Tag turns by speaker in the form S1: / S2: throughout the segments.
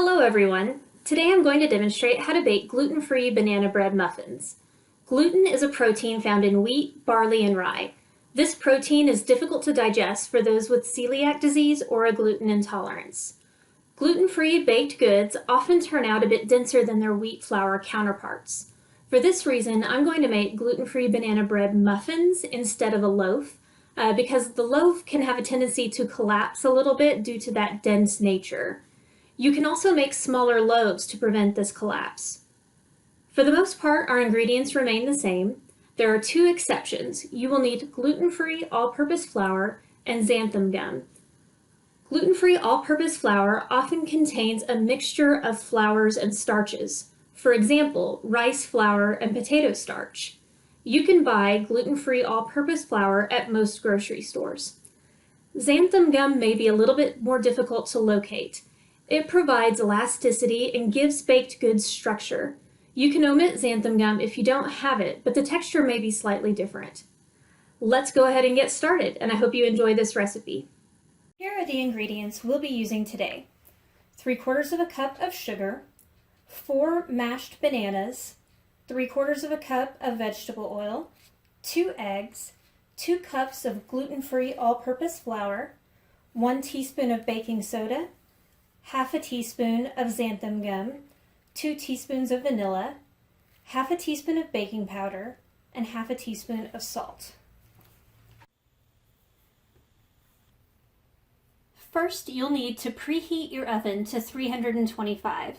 S1: Hello everyone! Today I'm going to demonstrate how to bake gluten-free banana bread muffins. Gluten is a protein found in wheat, barley, and rye. This protein is difficult to digest for those with celiac disease or a gluten intolerance. Gluten-free baked goods often turn out a bit denser than their wheat flour counterparts. For this reason, I'm going to make gluten-free banana bread muffins instead of a loaf, because the loaf can have a tendency to collapse a little bit due to that dense nature. You can also make smaller loaves to prevent this collapse. For the most part, our ingredients remain the same. There are two exceptions. You will need gluten-free all-purpose flour and xanthan gum. Gluten-free all-purpose flour often contains a mixture of flours and starches. For example, rice flour and potato starch. You can buy gluten-free all-purpose flour at most grocery stores. Xanthan gum may be a little bit more difficult to locate. It provides elasticity and gives baked goods structure. You can omit xanthan gum if you don't have it, but the texture may be slightly different. Let's go ahead and get started, and I hope you enjoy this recipe. Here are the ingredients we'll be using today. 3/4 cup of sugar, 4 mashed bananas, 3/4 cup of vegetable oil, 2 eggs, 2 cups of gluten-free all-purpose flour, 1 teaspoon of baking soda, 1/2 teaspoon of xanthan gum, 2 teaspoons of vanilla, 1/2 teaspoon of baking powder, and 1/2 teaspoon of salt. First, you'll need to preheat your oven to 325.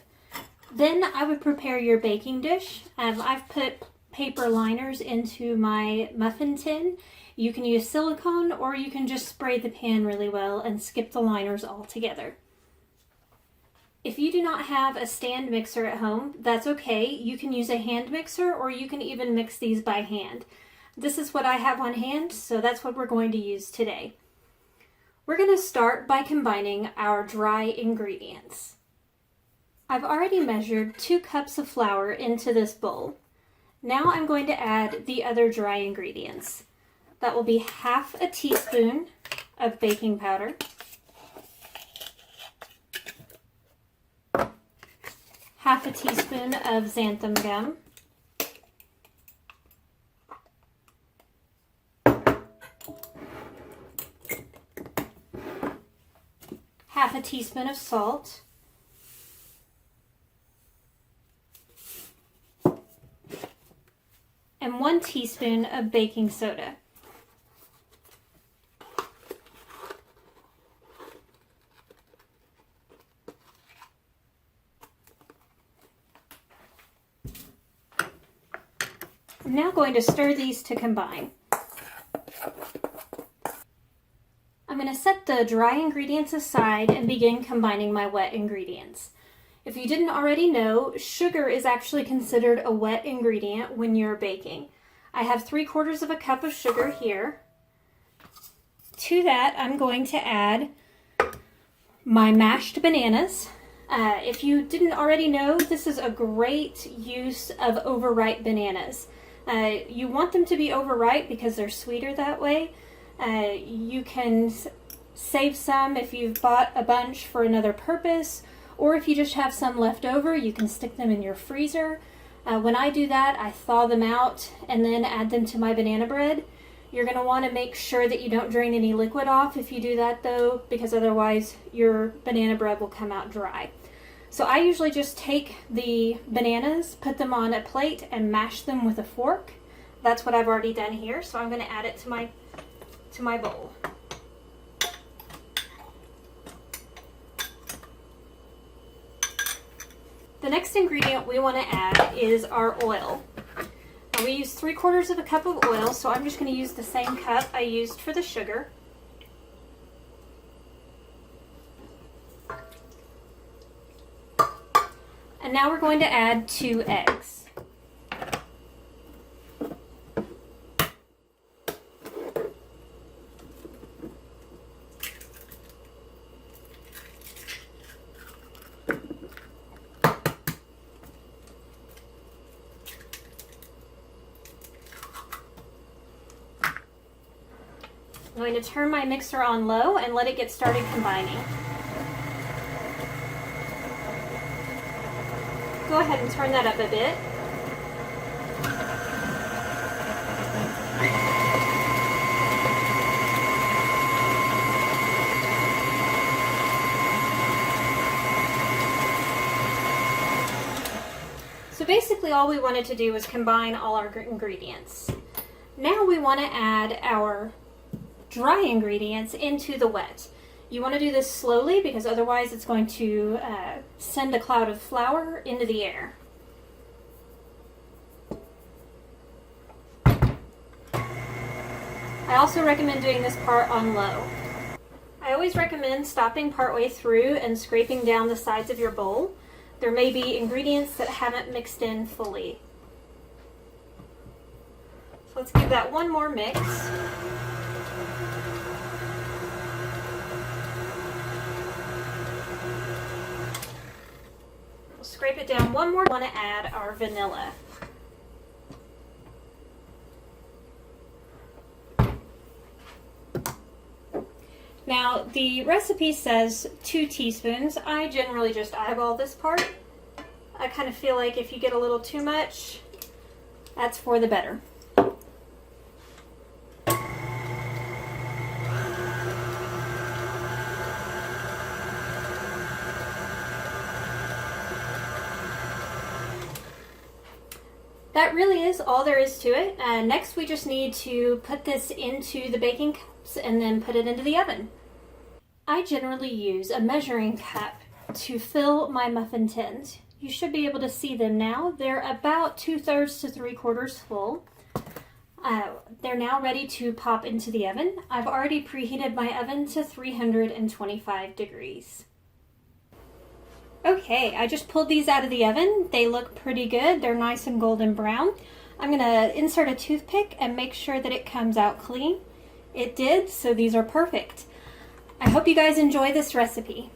S1: Then I would prepare your baking dish. I've put paper liners into my muffin tin. You can use silicone or you can just spray the pan really well and skip the liners altogether. If you do not have a stand mixer at home, that's okay. You can use a hand mixer or you can even mix these by hand. This is what I have on hand, so that's what we're going to use today. We're going to start by combining our dry ingredients. I've already measured 2 cups of flour into this bowl. Now I'm going to add the other dry ingredients. That will be 1/2 teaspoon of baking powder, 1/2 teaspoon of xanthan gum, 1/2 teaspoon of salt, and 1 teaspoon of baking soda. I'm now going to stir these to combine. I'm going to set the dry ingredients aside and begin combining my wet ingredients. If you didn't already know, sugar is actually considered a wet ingredient when you're baking. I have 3/4 cup of sugar here. To that, I'm going to add my mashed bananas. If you didn't already know, this is a great use of overripe bananas. You want them to be overripe because they're sweeter that way. You can save some if you've bought a bunch for another purpose, or if you just have some left over, you can stick them in your freezer. When I do that, I thaw them out and then add them to my banana bread. You're going to want to make sure that you don't drain any liquid off if you do that though, because otherwise your banana bread will come out dry. So I usually just take the bananas, put them on a plate, and mash them with a fork. That's what I've already done here, so I'm going to add it to my bowl. The next ingredient we want to add is our oil. Now we use 3/4 cup of oil, so I'm just going to use the same cup I used for the sugar. And now we're going to add 2 eggs. I'm going to turn my mixer on low and let it get started combining. go ahead and turn that up a bit. So basically all we wanted to do was combine all our ingredients. Now we want to add our dry ingredients into the wet. You want to do this slowly because otherwise it's going to send a cloud of flour into the air. I also recommend doing this part on low. I always recommend stopping partway through and scraping down the sides of your bowl. There may be ingredients that haven't mixed in fully. So let's give that one more mix. We'll scrape it down one more. We want to add our vanilla. Now, the recipe says 2 teaspoons. I generally just eyeball this part. I kind of feel like if you get a little too much, that's for the better. That really is all there is to it. Next, we just need to put this into the baking cups and then put it into the oven. I generally use a measuring cup to fill my muffin tins. You should be able to see them now. They're about 2/3 to 3/4 full. They're now ready to pop into the oven. I've already preheated my oven to 325 degrees. Okay, I just pulled these out of the oven. They look pretty good. They're nice and golden brown. I'm gonna insert a toothpick and make sure that it comes out clean. It did, so these are perfect. I hope you guys enjoy this recipe.